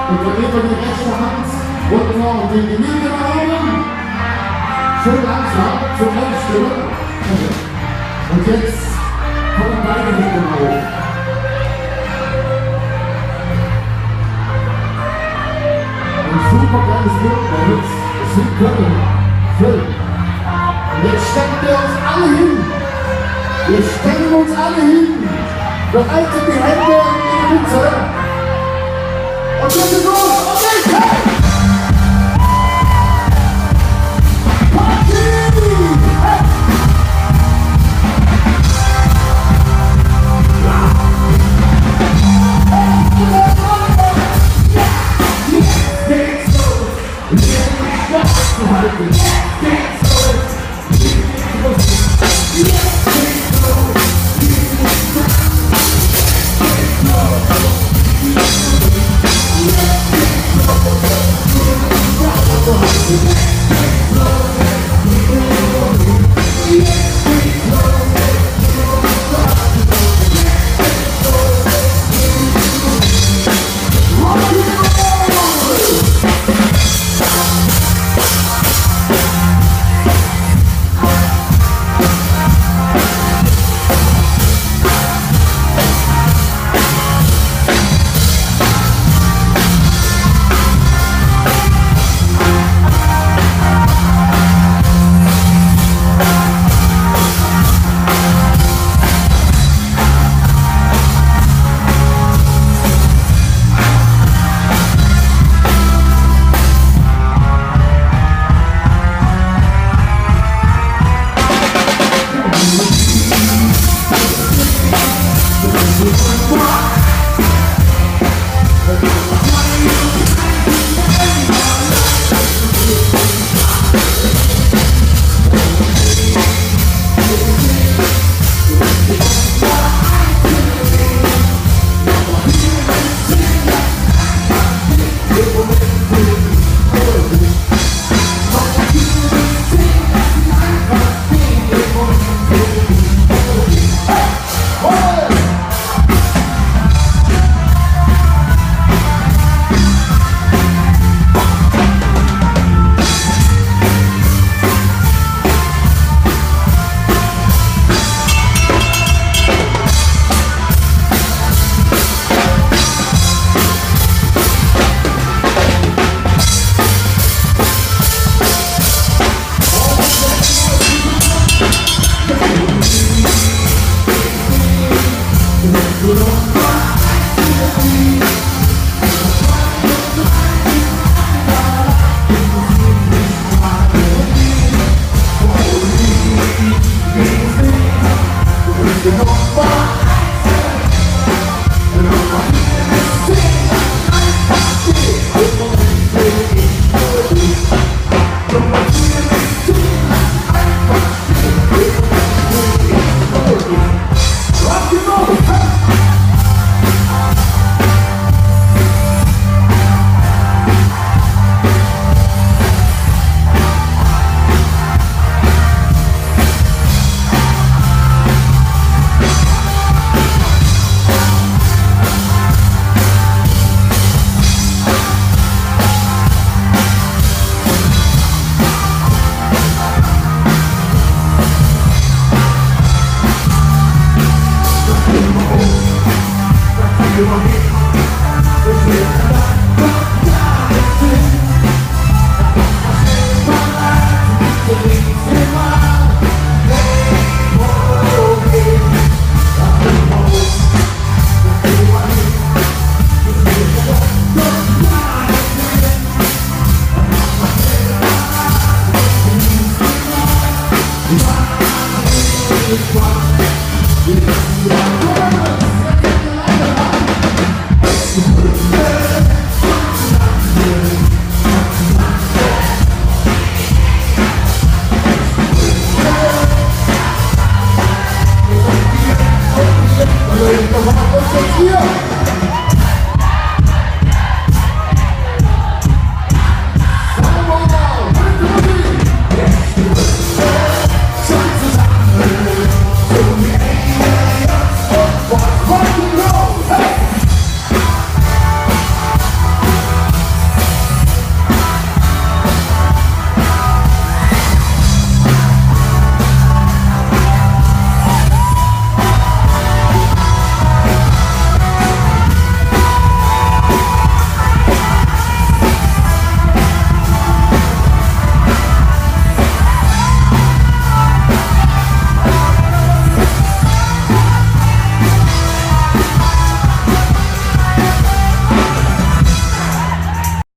Und dann geht man die rechte Hand unten auf den Gemüse nach oben. Schön langsam zur Endstellung. Und jetzt kommen beide Hände nach oben. Ein super geiles Bild bei uns. Das sind Können. Film. Und jetzt stecken wir uns alle hin. Wir stecken uns alle hin. Bereit sind die Hände in die Mitte. Und jetzt ist los! Okay, hey! Party! Hey! You want me?